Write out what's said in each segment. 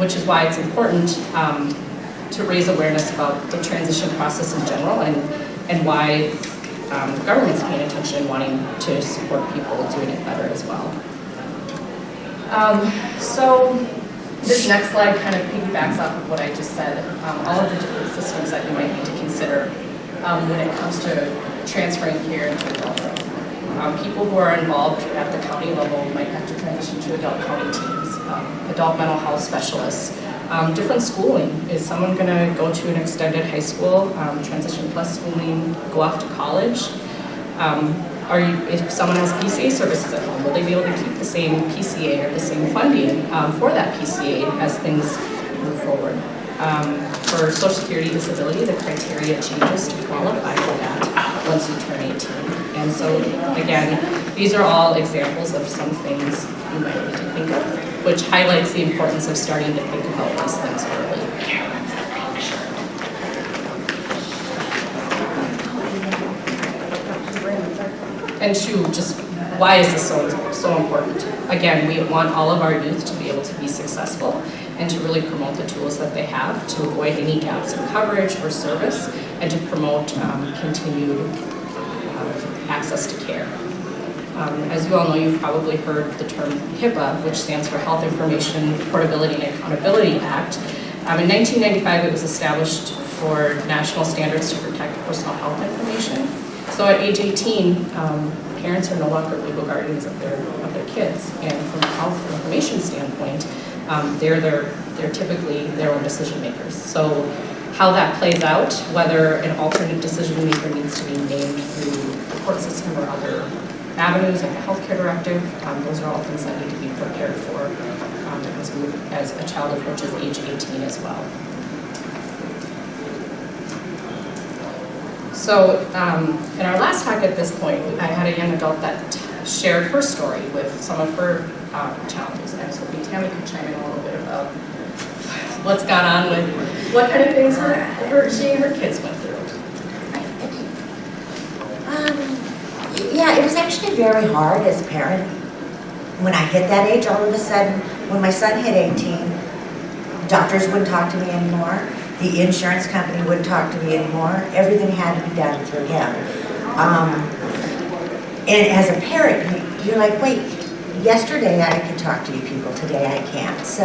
which is why it's important to raise awareness about the transition process in general and why the government's paying attention and wanting to support people doing it better as well. So this next slide kind of piggybacks off of what I just said, all of the different systems that you might need to consider when it comes to transferring care into adulthood. People who are involved at the county level might have to transition to adult county teams, adult mental health specialists, different schooling. Is someone going to go to an extended high school, transition plus schooling, go off to college? If someone has PCA services at home, will they be able to keep the same PCA or the same funding for that PCA as things move forward? For Social Security disability, the criteria changes to qualify for that once you turn 18. And so, again, these are all examples of some things you might need to think of, which highlights the importance of starting to think about these things early. And two, just why is this so important? Again, we want all of our youth to be able to be successful and to really promote the tools that they have to avoid any gaps in coverage or service and to promote continued access to care. As you all know, you've probably heard the term HIPAA, which stands for Health Information Portability and Accountability Act. In 1995, it was established for national standards to protect personal health information. So at age 18, parents are no longer legal guardians of their kids, and from a health information standpoint, they're typically their own decision makers. So how that plays out, whether an alternate decision maker needs to be named through the court system or other avenues like a healthcare directive, those are all things that need to be prepared for as a child approaches age 18 as well. So in our last talk at this point, I had a young adult that shared her story with some of her challenges. And I was hoping Tammy could chime in a little bit about what's gone on with what kind of things she and her kids went through. Yeah, it was actually very hard as a parent. When I hit that age, all of a sudden, when my son hit 18, doctors wouldn't talk to me anymore. The insurance company wouldn't talk to me anymore. Everything had to be done through him. And as a parent, you're like, wait, yesterday I could talk to you people, today I can't. So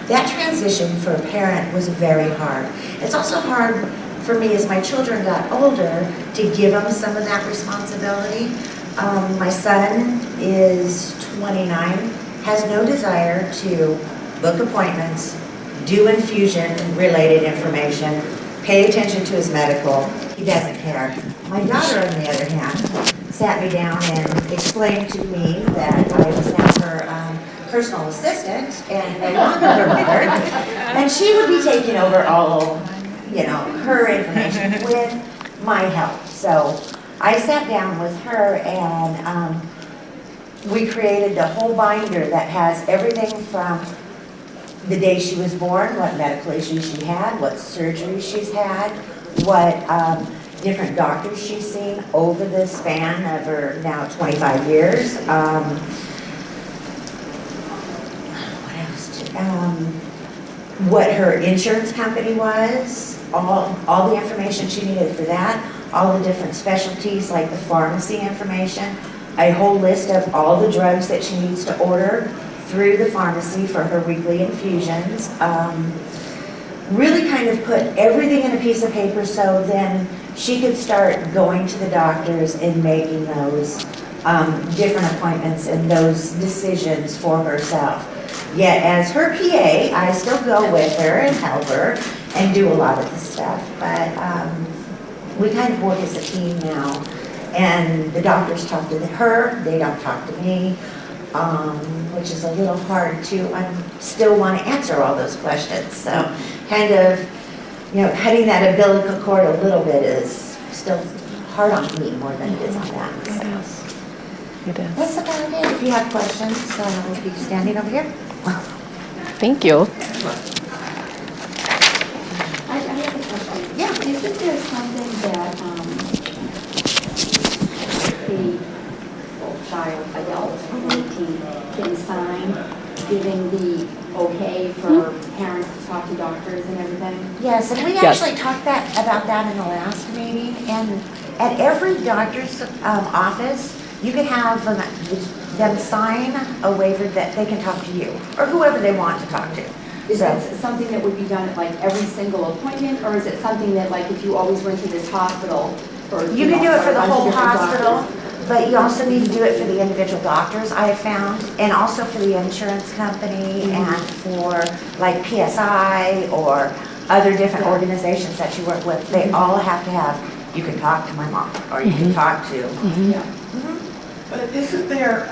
that transition for a parent was very hard. It's also hard for me as my children got older to give them some of that responsibility. My son is 29, has no desire to book appointments, do infusion-related information, pay attention to his medical. He doesn't care. My daughter, on the other hand, sat me down and explained to me that I was now her personal assistant and no longer her mother, and she would be taking over all, her information with my help. So I sat down with her and we created a whole binder that has everything from the day she was born, what medical issues she had, what surgery she's had, what different doctors she's seen over the span of her now 25 years. What else? What her insurance company was, all the information she needed for that, all the different specialties like the pharmacy information, a whole list of all the drugs that she needs to order through the pharmacy for her weekly infusions. Really kind of put everything in a piece of paper so then she could start going to the doctors and making those different appointments and those decisions for herself. Yet as her PA, I still go with her and help her and do a lot of the stuff. But we kind of work as a team now. And the doctors talk to her, they don't talk to me, which is a little hard to, I still want to answer all those questions. So kind of, cutting that umbilical cord a little bit is still hard on me more than it is on them. So. It is. That's about it. If you have questions, we'll be standing over here. Thank you. I have a question. Yeah. Isn't there something that a child, adult, 18, can sign giving the okay for parents talk to doctors and everything? Yes, and we Yes. actually talked about that in the last meeting, and at every doctor's office, you can have them sign a waiver that they can talk to you, or whoever they want to talk to. Is So- it something that would be done at like every single appointment, or is it something that like if you always went to this hospital for, You can do it for the a bunch of whole different hospital, doctors? but you also need to do it for the individual doctors, I have found, and also for the insurance company and for like PSI or other different organizations that you work with. They all have to have, you can talk to my mom, or you can talk to. Yeah. But isn't there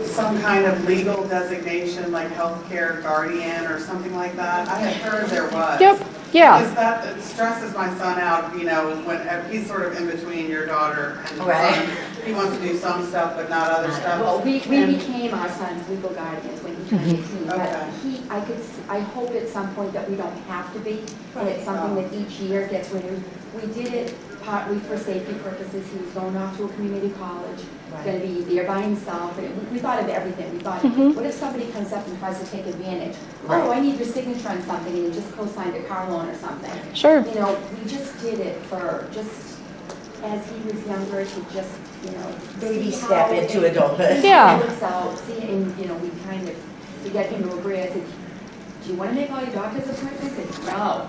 some kind of legal designation, like healthcare guardian or something like that? I had heard there was. Yep, yeah. Because that it stresses my son out, you know, when he's sort of in between your daughter and your Right. son. He wants to do some stuff, but not other stuff. Well, we And- became our son's legal guardians when he turned 18, but Okay. I hope at some point that we don't have to be, and it's something that each year gets renewed. We did it partly for safety purposes. He was going off to a community college, going to be there by himself, and we thought of everything. We thought, what if somebody comes up and tries to take advantage? Right. Oh, I need your signature on something, and you just co-signed a car loan or something. Sure. You know, we just did it for just, as he was younger, to just, you know. Baby see step how into it- adulthood. Yeah. how it works out, see, and, you know, we kind of, to get him to agree, I said, do you want to make all your doctor's appointments? I said, no.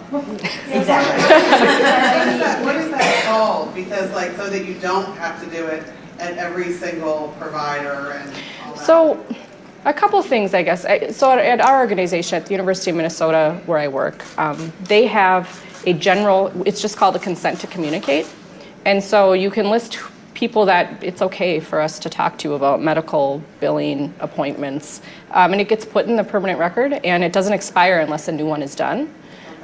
Exactly. What is that called? Because like, so that you don't have to do it at every single provider and all that. So, a couple things, I guess. So at our organization, at the University of Minnesota, where I work, they have a general, it's just called a consent to communicate. And so you can list people that it's okay for us to talk to about medical, billing, appointments. And it gets put in the permanent record, and it doesn't expire unless a new one is done.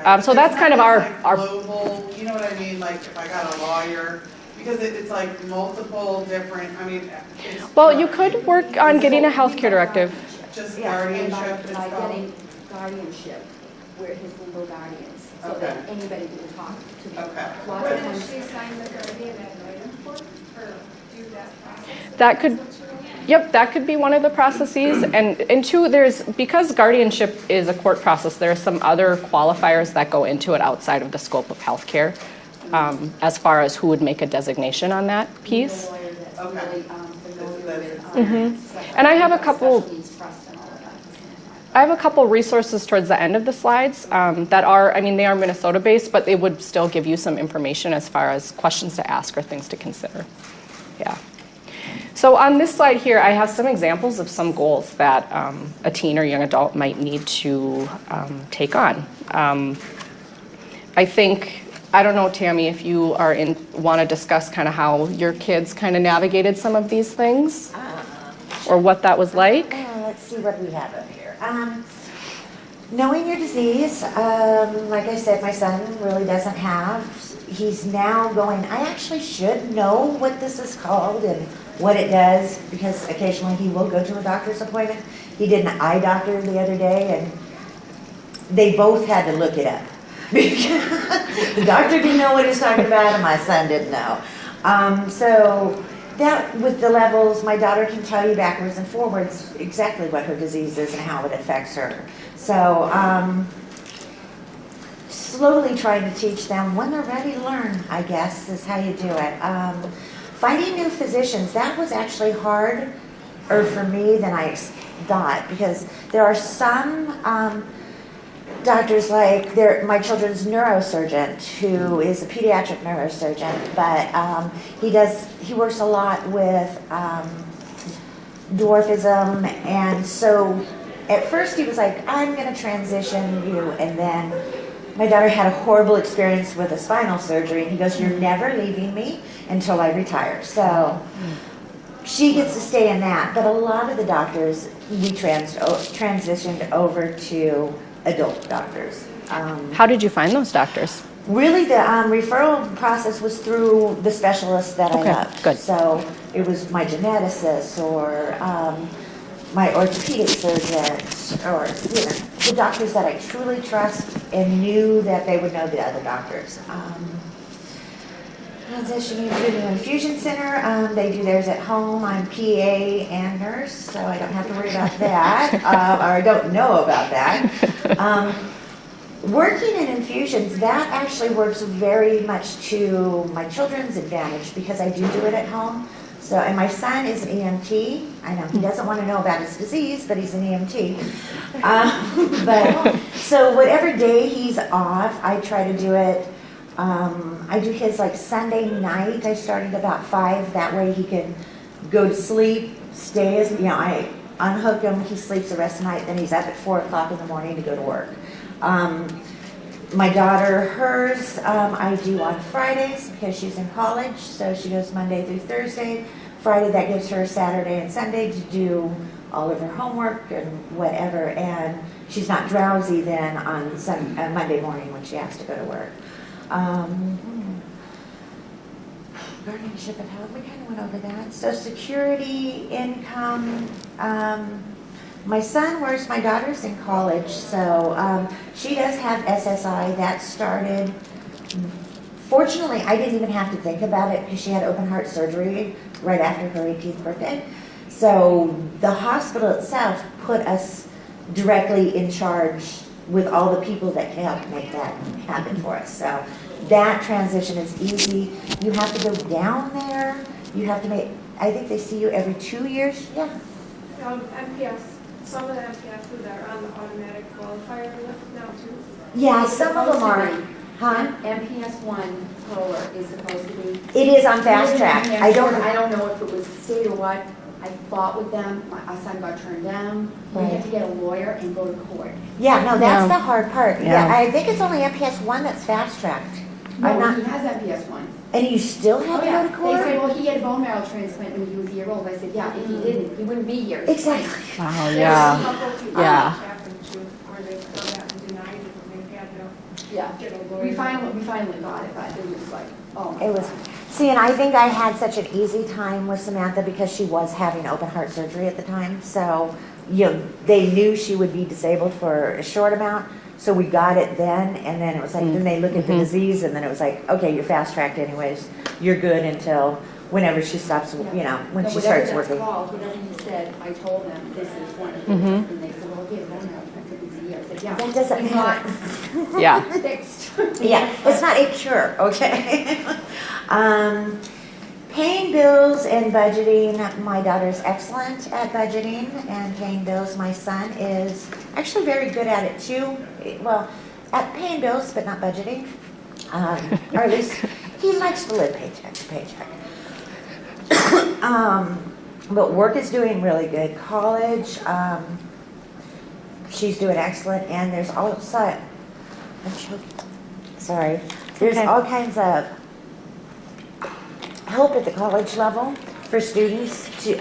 Okay. So that's kind of our Global, you know what I mean, like if I got a lawyer, because it's like multiple different, I mean. it's- Well, you could work on getting a healthcare directive. Just Yeah, And guardianship it's by called? getting guardianship, we're his legal guardians, so Okay. that anybody can talk to them. Okay. Lots of times. She signed the guardian ad litem for, or do that process? That could, yep, that could be one of the processes. And two, because guardianship is a court process, there are some other qualifiers that go into it outside of the scope of healthcare, as far as who would make a designation on that piece. A lawyer that's Okay. really familiar with, special- And I have a couple- special needs trust and all of that at the same time. I have a couple resources towards the end of the slides that are, I mean, they are Minnesota-based, but they would still give you some information as far as questions to ask or things to consider. Yeah. So on this slide here, I have some examples of some goals that a teen or young adult might need to take on. I think, I don't know, Tammy, if you want to discuss kind of how your kids kind of navigated some of these things or what that was like. Let's see what we have up here. Knowing your disease, like I said, my son really doesn't have. He's now going, I actually should know what this is called and what it does, because occasionally he will go to a doctor's appointment. He did an eye doctor the other day, and they both had to look it up. The doctor didn't know what he was talking about, and my son didn't know. So that, with the levels, my daughter can tell you backwards and forwards exactly what her disease is and how it affects her. So slowly trying to teach them when they're ready to learn, I guess, is how you do it. Finding new physicians, that was actually harder for me than I thought, because there are some doctors, like my children's neurosurgeon, who is a pediatric neurosurgeon, but he works a lot with dwarfism, and so at first he was like, I'm going to transition you, and then my daughter had a horrible experience with a spinal surgery, and he goes, you're never leaving me until I retire. So she gets to stay in that, but a lot of the doctors, we transitioned over to adult doctors. How did you find those doctors? Really, the referral process was through the specialists that I Okay, loved. good. So it was my geneticist or my orthopedic surgeon, or the doctors that I truly trust and knew that they would know the other doctors. Transitioning to the infusion center, they do theirs at home. I'm PA and nurse, so I don't have to worry about that, or I don't know about that. Working in infusions, that actually works very much to my children's advantage because I do it at home. So, and my son is an EMT. I know he doesn't want to know about his disease, but he's an EMT. So whatever day he's off, I try to do it. I do his like Sunday night. I started about 5. That way he can go to sleep, stay as, I unhook him, he sleeps the rest of the night, then he's up at 4 o'clock in the morning to go to work. My daughter, hers, I do on Fridays because she's in college, so she goes Monday through Thursday. Friday, that gives her Saturday and Sunday to do all of her homework and whatever, and she's not drowsy then on Monday morning when she has to go to work. Guardianship and health, we kind of went over that. So security, income, my son works, my daughter's in college, so she does have SSI. That started, fortunately, I didn't even have to think about it because she had open heart surgery right after her 18th birthday. So the hospital itself put us directly in charge with all the people that can help make that happen for us. So that transition is easy. You have to go down there. You have to make, I think they see you every 2 years. Yeah. MPS, some of the MPS that are on the automatic qualifier list now too. Yeah, some of them are. Huh? MPS 1 proler is supposed to be. It is on fast track. I don't know if it was state or what. I fought with them. My son got turned down. We had to get a lawyer and go to court. Yeah, no, that's the hard part. Yeah. Yeah, I think it's only MPS 1 that's fast tracked. No, he has MPS 1. And you still have to go to They court? said, well, he had a bone marrow transplant when he was a year old. I said, yeah, if he didn't, he wouldn't be here. Exactly. Wow, There's yeah. a couple people Yeah. that happened to where they've come out and denied it and they've had to Yeah. get a lawyer. We finally got it, but it was like, oh my It was, see, and I think I had such an easy time with Samantha because she was having open heart surgery at the time. So, they knew she would be disabled for a short amount. So we got it then, and then it was like, then they look at the disease, and then it was like, okay, you're fast tracked anyways. You're good until whenever she stops, when But she starts whatever working. that's called, whatever you said, I told them, this is one of them. And they said, well, yeah, bone marrow transplant is a year. I said, yeah. That doesn't it's matter. not Yeah. fixed. Yeah, it's not a cure, okay? Paying bills and budgeting, my daughter's excellent at budgeting and paying bills. My son is actually very good at it too. Well, at paying bills, but not budgeting. Or at least he likes to live paycheck to paycheck. But work is doing really good. College, she's doing excellent. And there's also, I'm choking. Sorry. There's all kinds of help at the college level for students to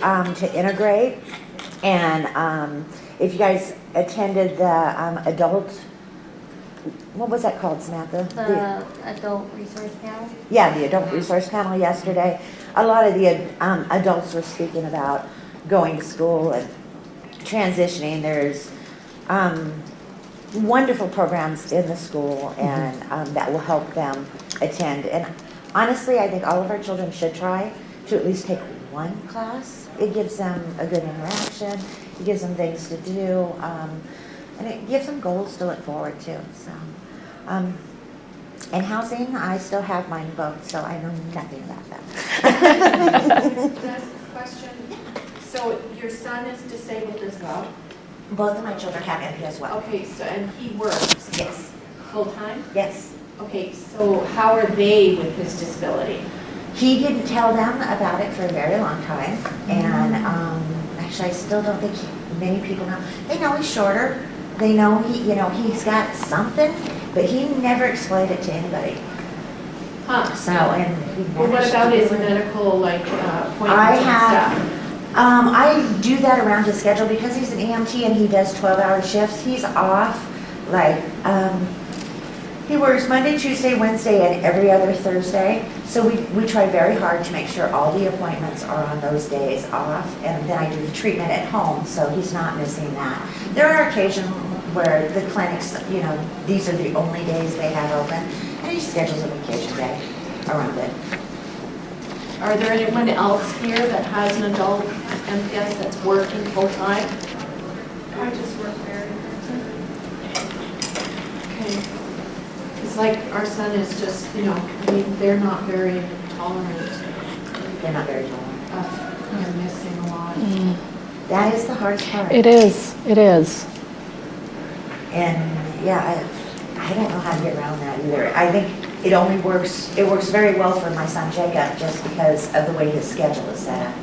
integrate. And if you guys attended the adult, what was that called, Samantha? The adult resource panel? Yeah, the adult resource panel yesterday. A lot of the adults were speaking about going to school and transitioning. There's wonderful programs in the school and that will help them attend. And honestly, I think all of our children should try to at least take one class. It gives them a good interaction. It gives them things to do. And it gives them goals to look forward to. So, and housing, I still have mine booked, so I know nothing about that. Last question. So your son is disabled as well? Both of my children have MPS well. Okay, so, and he works Yes, full-time? yes. Okay, so how are they with his disability? He didn't tell them about it for a very long time, and actually, I still don't think many people know. They know he's shorter. They know he's got something, but he never explained it to anybody. Huh. So, and he Well, what managed about to his do it. medical, appointments I and have, stuff? I do that around his schedule because he's an EMT and he does 12-hour shifts. He's off, he works Monday, Tuesday, Wednesday, and every other Thursday. So we try very hard to make sure all the appointments are on those days off. And then I do the treatment at home, so he's not missing that. There are occasions where the clinics, these are the only days they have open, and he schedules a vacation day around it. Are there anyone else here that has an adult MPS that's working full-time? I just work there. Okay. It's like our son is just, you know, I mean, they're not very tolerant They're not very tolerant. of him missing a lot. That is the hardest part. It is. It is. And yeah, I don't know how to get around that either. I think it works very well for my son Jacob just because of the way his schedule is set up.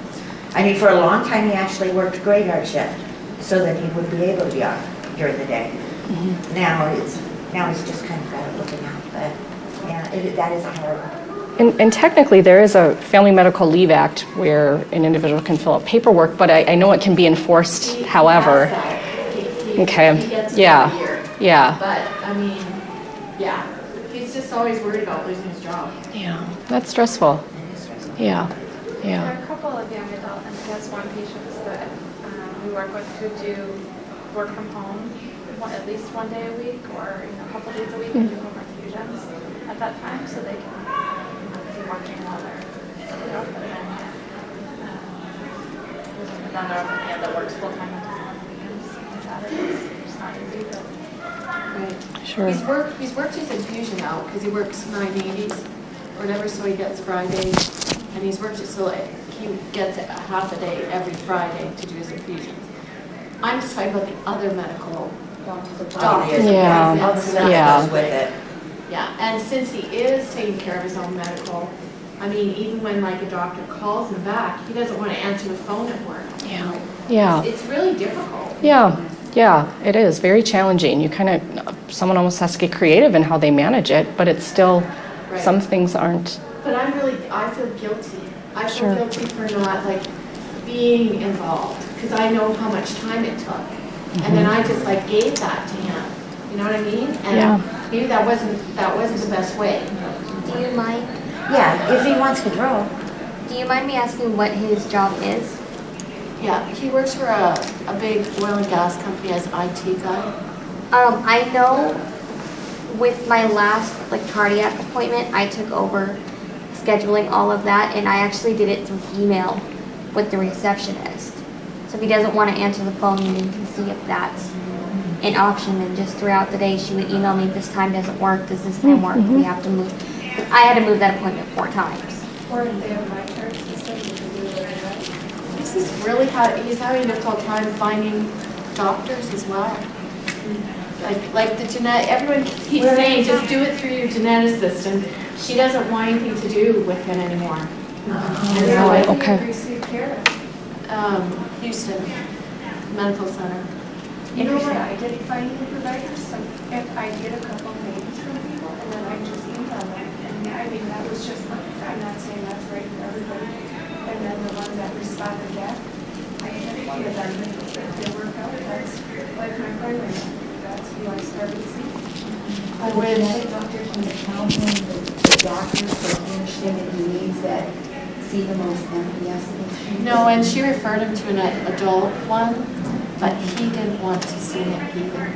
I mean, for a long time, he actually worked graveyard shift so that he would be able to be off during the day. Now he's just kind of got it looking out, but yeah, that is a hard one. And technically, there is a Family Medical Leave Act where an individual can fill out paperwork, but I know it can be enforced however. Okay. He gets it Yeah. every year. Yeah. But, I mean, yeah, he's just always worried about losing his job. Yeah. That's stressful. Yeah. There Yeah. are a couple of young adult MPS1 patients that we work with who do work from home at least one day a week or a couple days a week and do home infusions at that time so they can be working while they're up. And then there's another on the end that works full time and does on weekends and Saturdays. It's not easy, but Right. Sure. He's worked his infusion out because he works 980s or whatever, so he gets Fridays. And he's worked it so he gets a half a day every Friday to do his infusions. I'm just talking about the other medical doctors. Yeah. All the stuff Yeah. that goes with it. Yeah, and since he is taking care of his own medical, I mean, even when like a doctor calls him back, he doesn't want to answer the phone at work. Yeah. Yeah. It's really difficult. Yeah. Yeah. It is very challenging. You kind of, someone almost has to get creative in how they manage it, but it's still, Right. some things aren't. But I feel guilty. I feel Sure. guilty for not like being involved because I know how much time it took. And then I just like gave that to him. You know what I mean? And Yeah. maybe that wasn't the best way. Do you mind? Yeah, if he wants control. Do you mind me asking what his job is? Yeah, he works for a big oil and gas company as IT guy. I know with my last cardiac appointment, I took over scheduling all of that, and I actually did it through email with the receptionist. So if he doesn't want to answer the phone, you can see if that's an option. And just throughout the day, she would email me, this time doesn't work, does this time work? We have to move. I had to move that appointment 4 times. or if they have my chart system, you can do it right. This is really hard. He's having a difficult time finding doctors as well. Like the everyone keeps saying, just do it through your geneticist, and she doesn't want anything to do with him anymore. And so I think Okay. Receive care. Houston Medical Center. You know what I did finding providers? If I get a couple names from people and then I just email them. And I mean, that was just, I'm not saying that's right for everybody. And then the ones that responded back, I interviewed them. If they work out, that's like my primary. That's who I started seeing. I would have doctors from the county, the doctors, so he understand that he needs that, see the most MPS patients. No, and she referred him to an adult one, but he didn't want to see it either.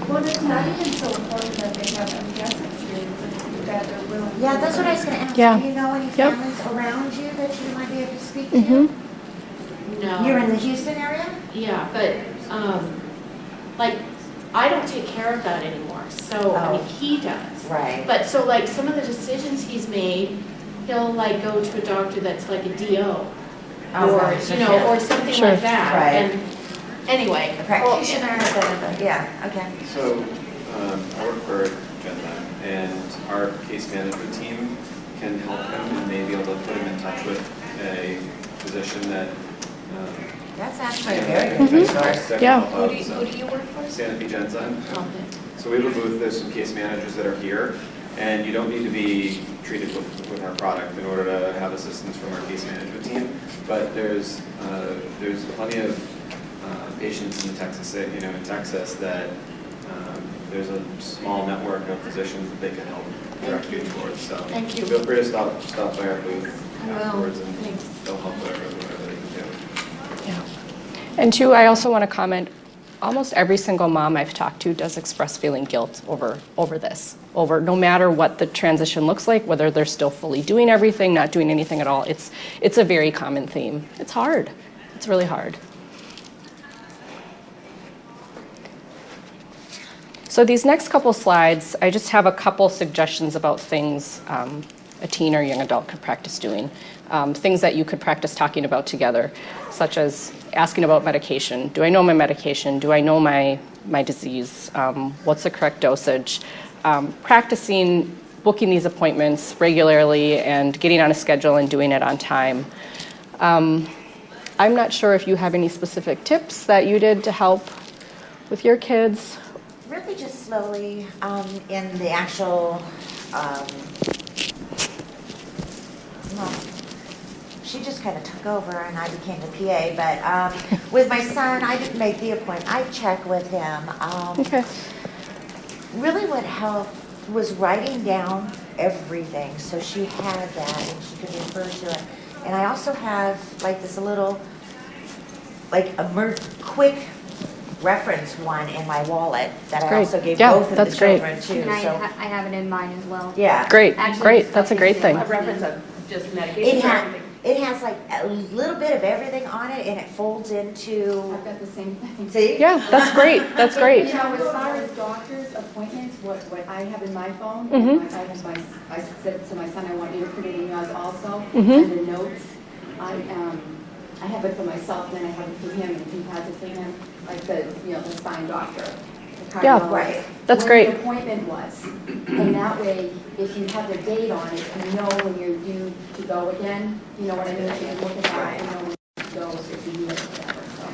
Well, it's not even so important that they have MPS experience, it's that they're willing. Yeah, that's what I was going to ask. Yeah. Do you know any Yep. families around you that you might be able to speak to? Mm-hmm. No. You're in the Houston area? Yeah, but, like, I don't take care of that anymore, so, I mean, Oh. he does. Right. But, so, like, some of the decisions he's made, he'll, like, go to a doctor that's like a DO. Or, you know, or something Sure. like that. Right. And, anyway. A practitioner, yeah, okay. So, I work for Genzyme, and our case management team can help him and maybe able to put him in touch with a physician that. That's actually a very good resource. that can Yeah. help Who out. do you work for? Sanofi Genzyme. Okay. So we have a booth, there's some case managers that are here, and you don't need to be treated with our product in order to have assistance from our case management team. But there's plenty of patients in Texas that there's a small network of physicians that they can help direct you towards. So Thank you. feel free to stop by our booth I will. afterwards, and Thanks. they'll help whatever they can do. Yeah. And two, I also want to comment, almost every single mom I've talked to does express feeling guilt over this, no matter what the transition looks like, whether they're still fully doing everything, not doing anything at all. It's a very common theme. It's hard. It's really hard. So these next couple slides, I just have a couple suggestions about things a teen or young adult could practice doing. Things that you could practice talking about together, such as asking about medication. Do I know my medication? Do I know my disease? What's the correct dosage? Practicing booking these appointments regularly and getting on a schedule and doing it on time. I'm not sure if you have any specific tips that you did to help with your kids. Really just slowly in the actual, well, she just kind of took over and I became the PA, but with my son, I didn't make the appointment. I check with him. Okay. Really what helped was writing down everything, so she had that and she could refer to it. And I also have like this little, like a quick reference one in my wallet that I also gave both of the children too. And So I have it in mine as well. yeah, Great, Actually, great. That's a great thing. A reference of just medication. it has like a little bit of everything on it, and it folds into. I've got the same thing. See? Yeah, that's great. That's great. You know, as far as doctor's appointments, what I have in my phone, Mhm. I said to my son, I want you to put it in yours also, Mhm. and the notes. I have it for myself, and then I have it for him, and he has it for him, like the spine doctor. The Yeah, cardiologist, that's great. when the appointment was. And that way, if you have the date on it, you know when you're due to go again, you know what I mean? You can look at that, you know when you go, if you need it, whatever, so.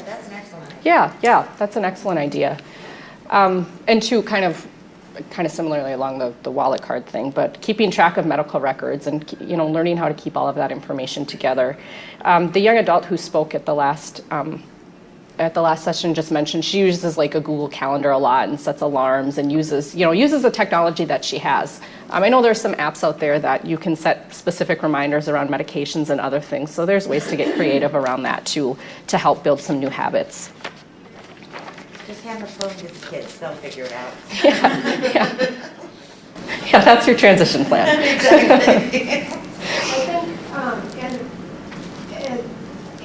That's an excellent idea. Yeah, that's an excellent idea. And two, kind of similarly along the wallet card thing, but keeping track of medical records and learning how to keep all of that information together. The young adult who spoke at the last session just mentioned she uses like a Google Calendar a lot and sets alarms and uses the technology that she has. I know there's some apps out there that you can set specific reminders around medications and other things, so there's ways to get creative around that too to help build some new habits. Just hand the phone to the kids; they'll figure it out. Yeah, that's your transition plan. Exactly. I think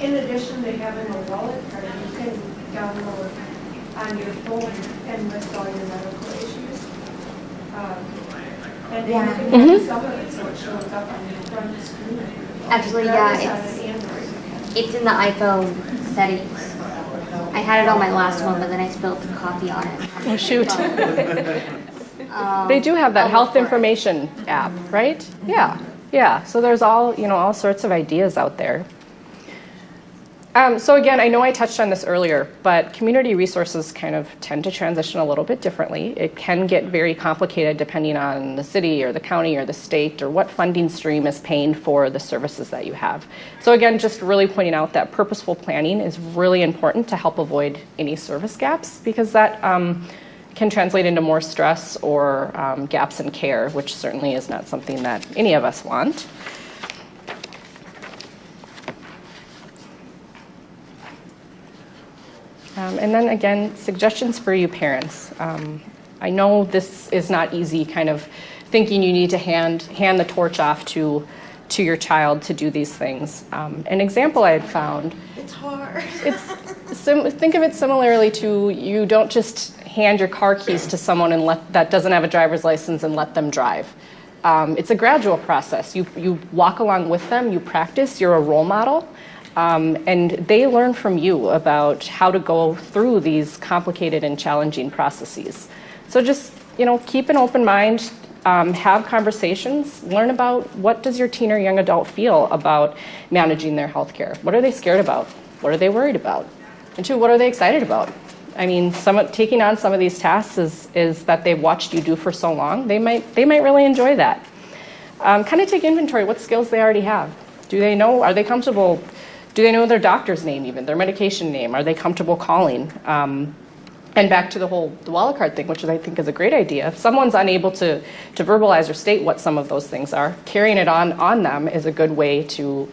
in addition to having a wallet card, you can download on your phone and list all your medical issues. And then you can have some of it so it shows up on your front screen. Actually, Regardless on an Android. It's in the iPhone settings. I had it on my last one, but then I spilled some coffee on it. Oh, shoot. But, They do have that I'll health look for it. information app, right? Yeah. So there's all sorts of ideas out there. So again, I know I touched on this earlier, but community resources kind of tend to transition a little bit differently. It can get very complicated depending on the city or the county or the state or what funding stream is paying for the services that you have. So again, just really pointing out that purposeful planning is really important to help avoid any service gaps, because that can translate into more stress or gaps in care, which certainly is not something that any of us want. And then again, suggestions for you parents. I know this is not easy, kind of thinking you need to hand the torch off to your child to do these things. An example I had found, It's hard. think of it similarly to you don't just hand your car keys to someone that doesn't have a driver's license and let them drive. It's a gradual process. You walk along with them, you practice, you're a role model. And they learn from you about how to go through these complicated and challenging processes. So just, keep an open mind, have conversations, learn about what does your teen or young adult feel about managing their healthcare. What are they scared about? What are they worried about? And two, what are they excited about? I mean, taking on some of these tasks is that they've watched you do for so long. They might really enjoy that. Kind of take inventory, what skills they already have. Are they comfortable? Do they know their doctor's name even, their medication name? Are they comfortable calling? And back to the wallet card thing, which I think is a great idea. If someone's unable to verbalize or state what some of those things are, carrying it on them is a good way to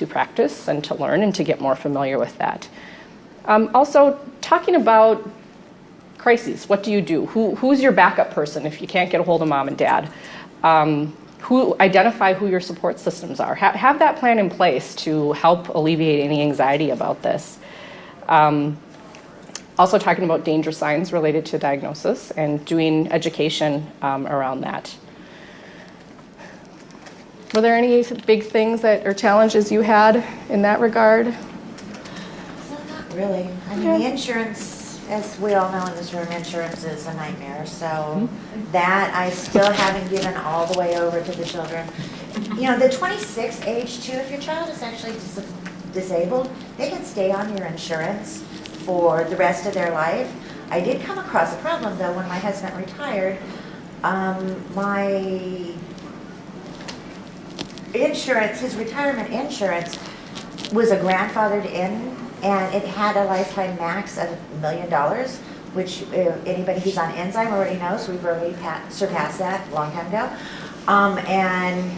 practice and to learn and to get more familiar with that. Also, talking about crises. What do you do? Who's your backup person if you can't get a hold of mom and dad? Identify who your support systems are. Have that plan in place to help alleviate any anxiety about this. Also talking about danger signs related to diagnosis and doing education around that. Were there any big things that or challenges you had in that regard? Well, not really. I mean, the insurance, as we all know in this room, insurance is a nightmare. So that I still haven't given all the way over to the children. You know, the 26 age too, if your child is actually disabled, they can stay on your insurance for the rest of their life. I did come across a problem though when my husband retired. My insurance, his retirement insurance, was a grandfathered in, and it had a lifetime max of $1 million, which anybody who's on Enzyme already knows. We've already surpassed that a long time ago. And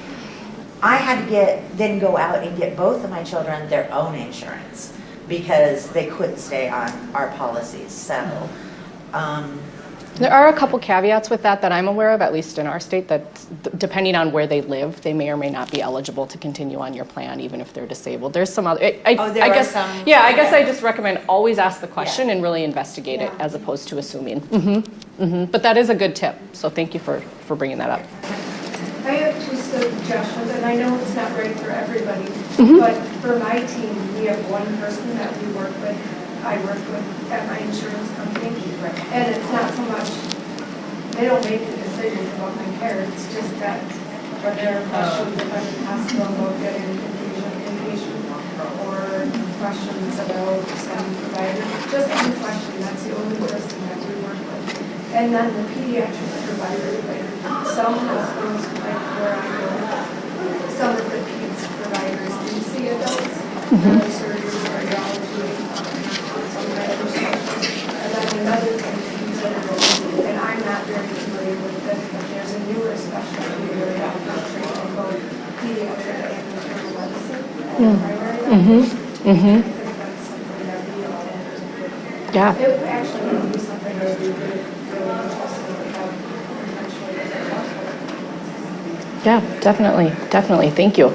I had to then go out and get both of my children their own insurance because they couldn't stay on our policies. So. There are a couple caveats with that I'm aware of, at least in our state, that depending on where they live, they may or may not be eligible to continue on your plan, even if they're disabled. There's some other. I guess I just recommend always ask the question and really investigate it as opposed to assuming. But that is a good tip. So thank you for bringing that up. I have two suggestions, and I know it's not right for everybody, but for my team, we have one person that we work with. I work with at my insurance company, and it's not so much, they don't make the decisions about my care, it's just that when there are questions about the hospital about getting inpatient or questions about some provider, just any question, that's the only person that we work with. And then the pediatric provider, like some hospitals, like where I go, some of the peds providers do see adults, surgery, cardiology, and then another thing, and I'm not very familiar with this, but there's a newer specialty where doctors treat both pediatric and maternal medicine and primary medicine. I think that's something that we all it actually would be something that would be really interesting to have potentially in the hospital. Yeah, definitely. Thank you.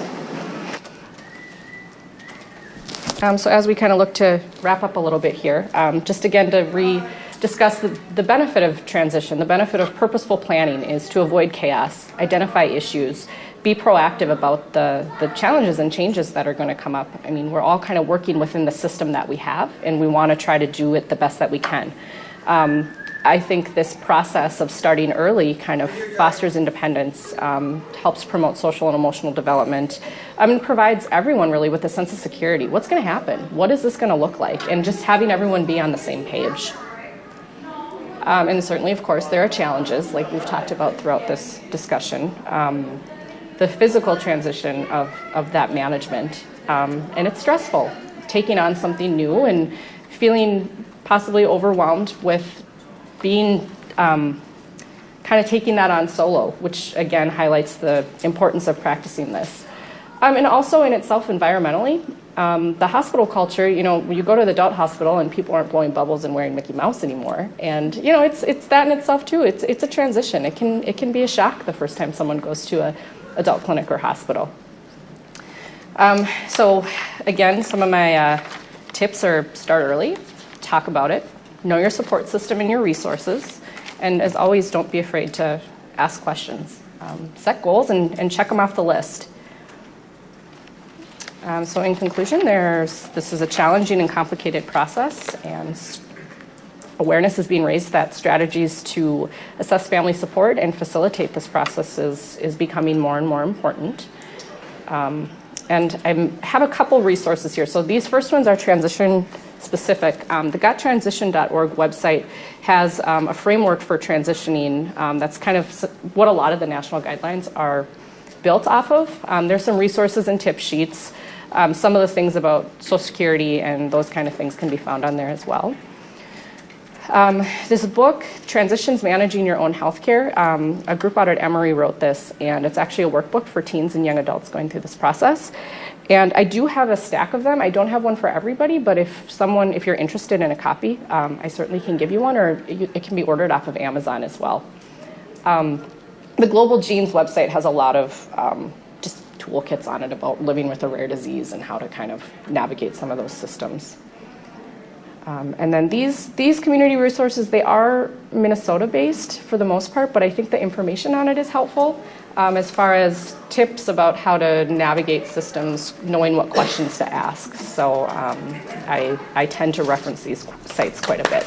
So as we kind of look to wrap up a little bit here, just again to discuss the benefit of transition, the benefit of purposeful planning is to avoid chaos, identify issues, be proactive about the challenges and changes that are going to come up. I mean, we're all kind of working within the system that we have, and we want to try to do it the best that we can. I think this process of starting early kind of fosters independence, helps promote social and emotional development, and provides everyone really with a sense of security. What's going to happen? What is this going to look like? And just having everyone be on the same page. And certainly, of course, there are challenges, like we've talked about throughout this discussion. The physical transition of that management, and it's stressful, taking on something new and feeling possibly overwhelmed with being kind of taking that on solo, which again highlights the importance of practicing this. And also in itself environmentally, the hospital culture, you know, you go to the adult hospital and people aren't blowing bubbles and wearing Mickey Mouse anymore. And you know, it's that in itself too. It's a transition. It can be a shock the first time someone goes to a adult clinic or hospital. So again, some of my tips are start early, talk about it, know your support system and your resources, and as always, don't be afraid to ask questions. Set goals and check them off the list. So in conclusion, this is a challenging and complicated process, and awareness is being raised that strategies to assess family support and facilitate this process is becoming more and more important. And I have a couple resources here. So these first ones are transition specific. The gottransition.org website has a framework for transitioning that's kind of what a lot of the national guidelines are built off of. There's some resources and tip sheets. Some of the things about Social Security and those kind of things can be found on there as well. This book, Transitions Managing Your Own Healthcare, a group out at Emory wrote this, and it's actually a workbook for teens and young adults going through this process. And I do have a stack of them. I don't have one for everybody, but if you're interested in a copy, I certainly can give you one, or it can be ordered off of Amazon as well. The Global Genes website has a lot of just toolkits on it about living with a rare disease and how to kind of navigate some of those systems. And then these community resources, they are Minnesota-based for the most part, but I think the information on it is helpful as far as tips about how to navigate systems, knowing what questions to ask. So I tend to reference these sites quite a bit.